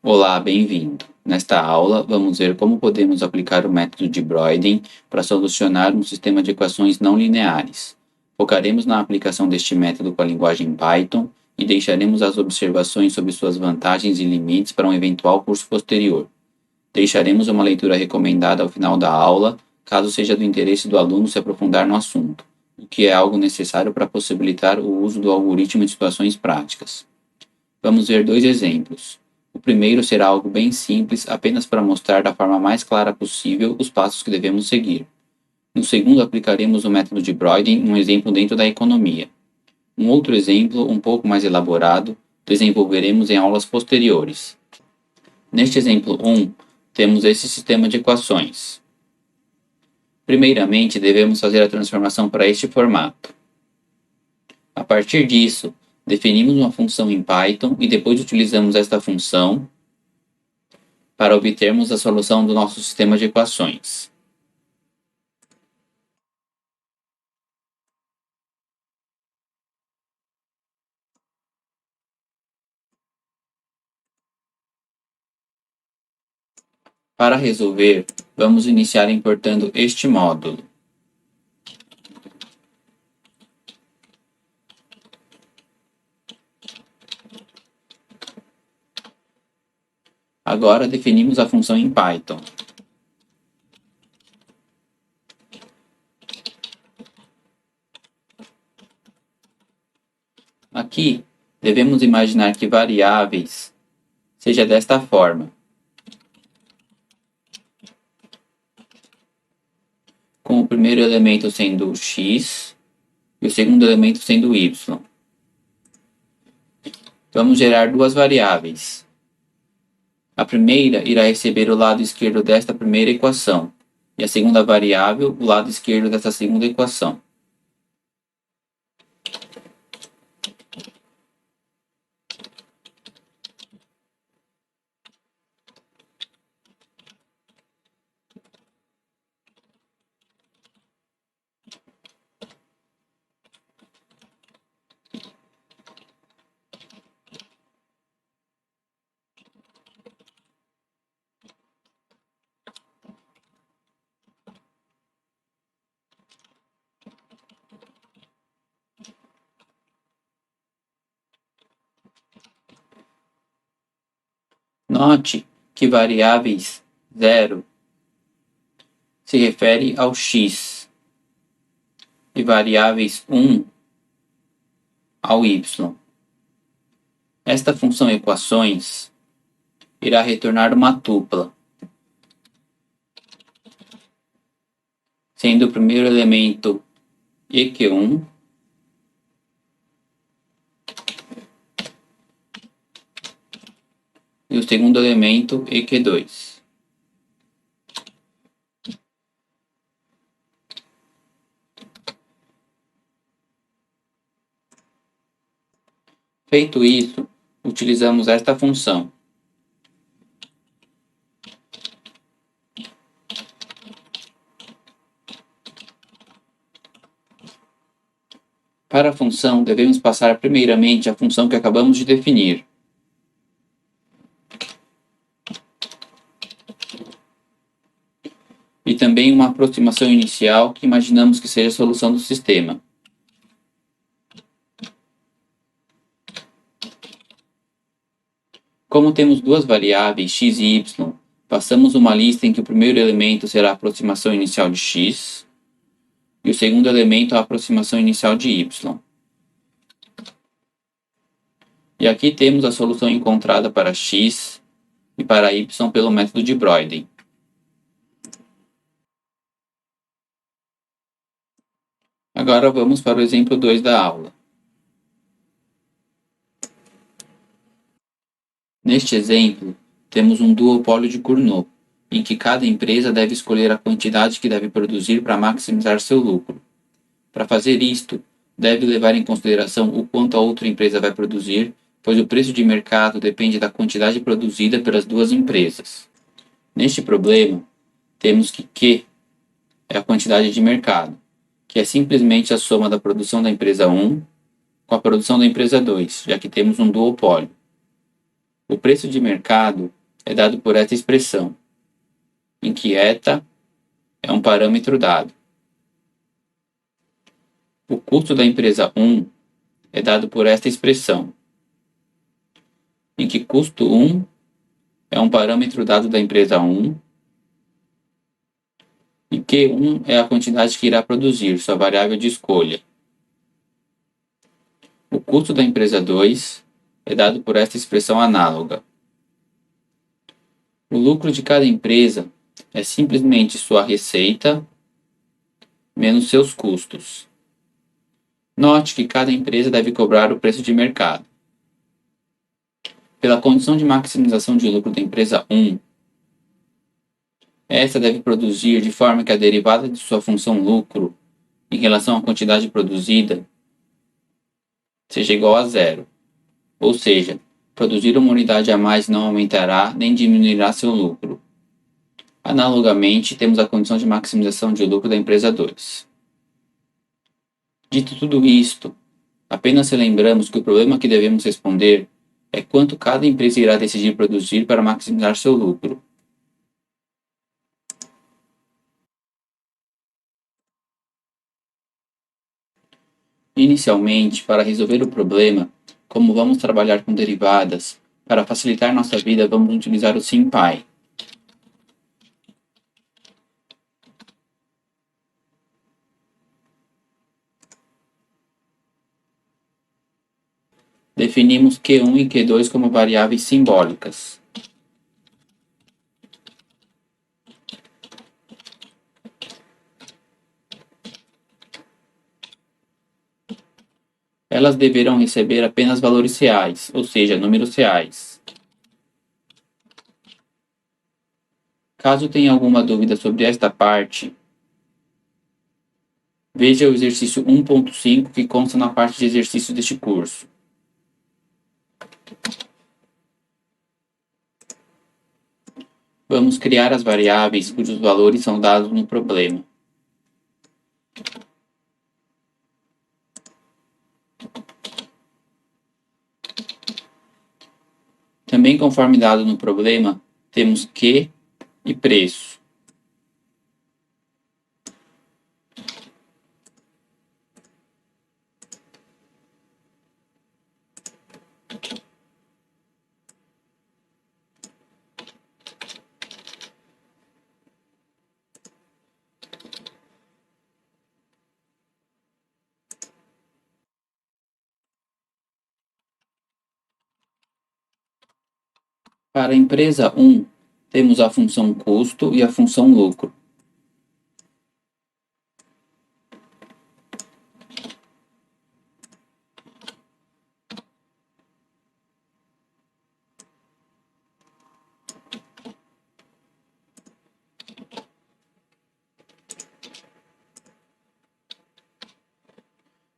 Olá, bem-vindo. Nesta aula, vamos ver como podemos aplicar o método de Broyden para solucionar um sistema de equações não lineares. Focaremos na aplicação deste método com a linguagem Python e deixaremos as observações sobre suas vantagens e limites para um eventual curso posterior. Deixaremos uma leitura recomendada ao final da aula, caso seja do interesse do aluno se aprofundar no assunto, o que é algo necessário para possibilitar o uso do algoritmo em situações práticas. Vamos ver dois exemplos. O primeiro será algo bem simples, apenas para mostrar da forma mais clara possível os passos que devemos seguir. No segundo, aplicaremos o método de Broyden em um exemplo dentro da economia. Um outro exemplo, um pouco mais elaborado, desenvolveremos em aulas posteriores. Neste exemplo 1, temos esse sistema de equações. Primeiramente, devemos fazer a transformação para este formato. A partir disso, definimos uma função em Python e depois utilizamos esta função para obtermos a solução do nosso sistema de equações. Para resolver, vamos iniciar importando este módulo. Agora definimos a função em Python. Aqui, devemos imaginar que variáveis seja desta forma, com o primeiro elemento sendo x e o segundo elemento sendo y. Vamos gerar duas variáveis. A primeira irá receber o lado esquerdo desta primeira equação, e a segunda variável o lado esquerdo desta segunda equação. Note que variáveis 0 se refere ao x e variáveis 1 ao y. Esta função equações irá retornar uma tupla, sendo o primeiro elemento eq1 e o segundo elemento eq2. Feito isso, utilizamos esta função. Para a função, devemos passar primeiramente a função que acabamos de definir. E também uma aproximação inicial que imaginamos que seja a solução do sistema. Como temos duas variáveis x e y, passamos uma lista em que o primeiro elemento será a aproximação inicial de x e o segundo elemento a aproximação inicial de y. E aqui temos a solução encontrada para x e para y pelo método de Broyden. Agora vamos para o exemplo 2 da aula. Neste exemplo, temos um duopólio de Cournot, em que cada empresa deve escolher a quantidade que deve produzir para maximizar seu lucro. Para fazer isto, deve levar em consideração o quanto a outra empresa vai produzir, pois o preço de mercado depende da quantidade produzida pelas duas empresas. Neste problema, temos que Q é a quantidade de mercado, que é simplesmente a soma da produção da empresa 1 com a produção da empresa 2, já que temos um duopólio. O preço de mercado é dado por esta expressão, em que eta é um parâmetro dado. O custo da empresa 1 é dado por esta expressão, em que custo 1 é um parâmetro dado da empresa 1 e Q1 é a quantidade que irá produzir, sua variável de escolha. O custo da empresa 2 é dado por esta expressão análoga. O lucro de cada empresa é simplesmente sua receita menos seus custos. Note que cada empresa deve cobrar o preço de mercado. Pela condição de maximização de lucro da empresa 1, esta deve produzir de forma que a derivada de sua função lucro em relação à quantidade produzida seja igual a zero. Ou seja, produzir uma unidade a mais não aumentará nem diminuirá seu lucro. Analogamente, temos a condição de maximização de lucro da empresa 2. Dito tudo isto, apenas relembramos que o problema que devemos responder é quanto cada empresa irá decidir produzir para maximizar seu lucro. Inicialmente, para resolver o problema, como vamos trabalhar com derivadas, para facilitar nossa vida, vamos utilizar o SymPy. Definimos Q1 e Q2 como variáveis simbólicas. Elas deverão receber apenas valores reais, ou seja, números reais. Caso tenha alguma dúvida sobre esta parte, veja o exercício 1.5 que consta na parte de exercícios deste curso. Vamos criar as variáveis cujos valores são dados no problema. Também conforme dado no problema, temos Q e preço. Para a empresa 1, temos a função custo e a função lucro.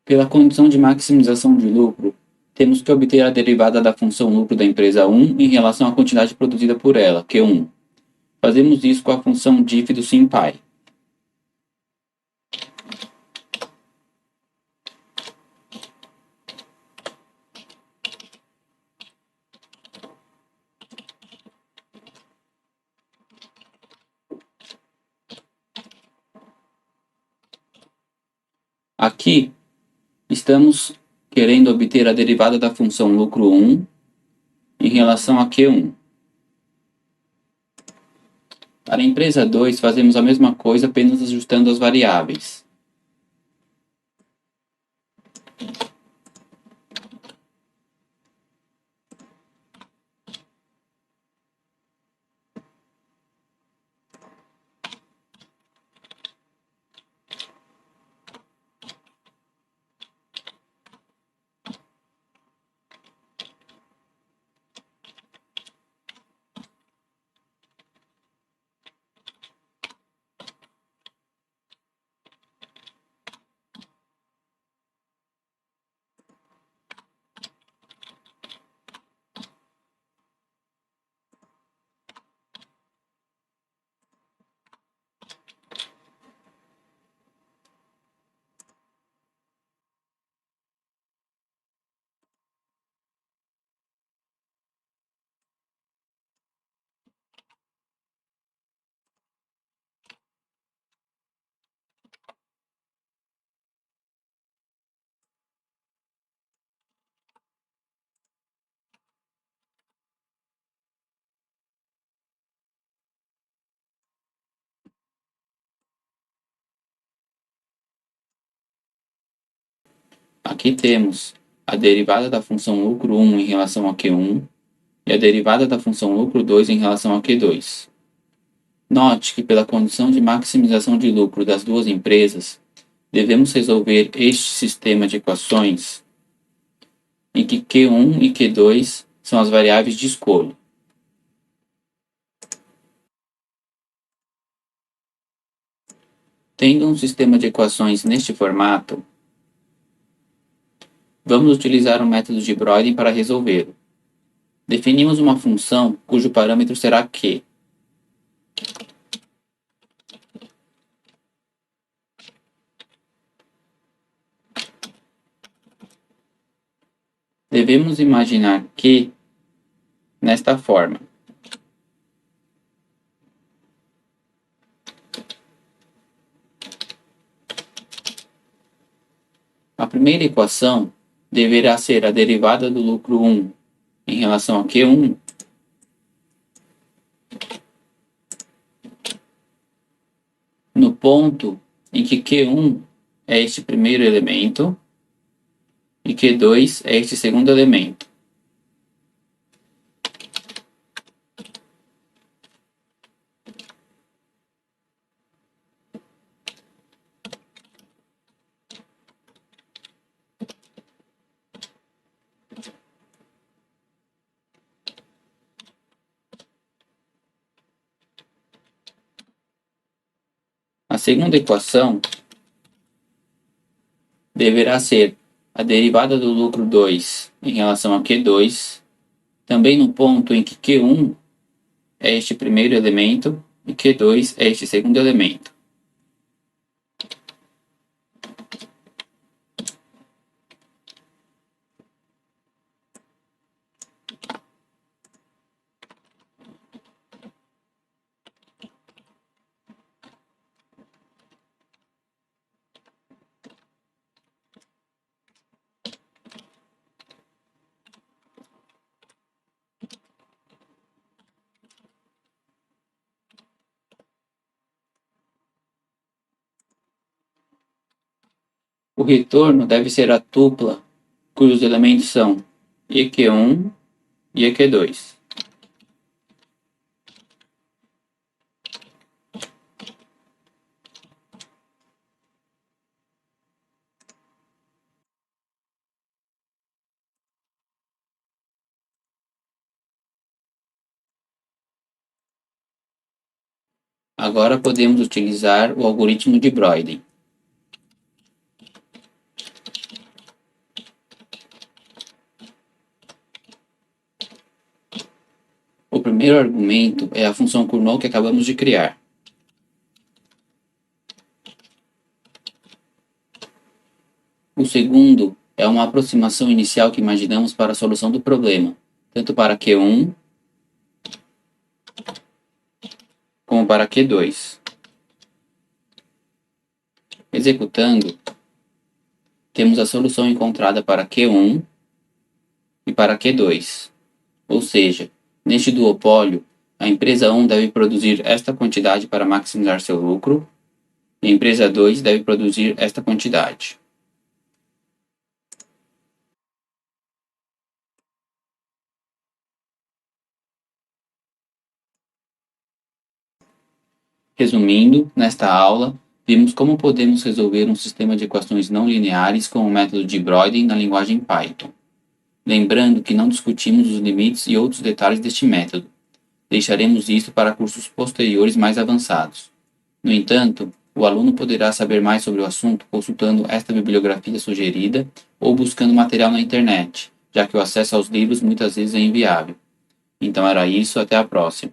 Pela condição de maximização de lucro, temos que obter a derivada da função lucro da empresa 1 em relação à quantidade produzida por ela, Q1. Fazemos isso com a função diff do SymPy. Aqui, estamos querendo obter a derivada da função lucro 1 em relação a Q1. Para a empresa 2, fazemos a mesma coisa, apenas ajustando as variáveis. Aqui temos a derivada da função lucro 1 em relação a Q1 e a derivada da função lucro 2 em relação a Q2. Note que, pela condição de maximização de lucro das duas empresas, devemos resolver este sistema de equações em que Q1 e Q2 são as variáveis de escolha. Tendo um sistema de equações neste formato, vamos utilizar o método de Broyden para resolvê-lo. Definimos uma função cujo parâmetro será Q. Devemos imaginar Q nesta forma. A primeira equação deverá ser a derivada do lucro 1 em relação a Q1 no ponto em que Q1 é este primeiro elemento e Q2 é este segundo elemento. A segunda equação deverá ser a derivada do lucro 2 em relação a Q2, também no ponto em que Q1 é este primeiro elemento e Q2 é este segundo elemento. O retorno deve ser a tupla cujos elementos são EQ1 e EQ2. Agora podemos utilizar o algoritmo de Broyden. O primeiro argumento é a função Cournot que acabamos de criar. O segundo é uma aproximação inicial que imaginamos para a solução do problema, tanto para Q1 como para Q2. Executando, temos a solução encontrada para Q1 e para Q2. Ou seja, neste duopólio, a empresa 1 deve produzir esta quantidade para maximizar seu lucro, e a empresa 2 deve produzir esta quantidade. Resumindo, nesta aula, vimos como podemos resolver um sistema de equações não lineares com o método de Broyden na linguagem Python. Lembrando que não discutimos os limites e outros detalhes deste método. Deixaremos isso para cursos posteriores mais avançados. No entanto, o aluno poderá saber mais sobre o assunto consultando esta bibliografia sugerida ou buscando material na internet, já que o acesso aos livros muitas vezes é inviável. Então era isso, até a próxima.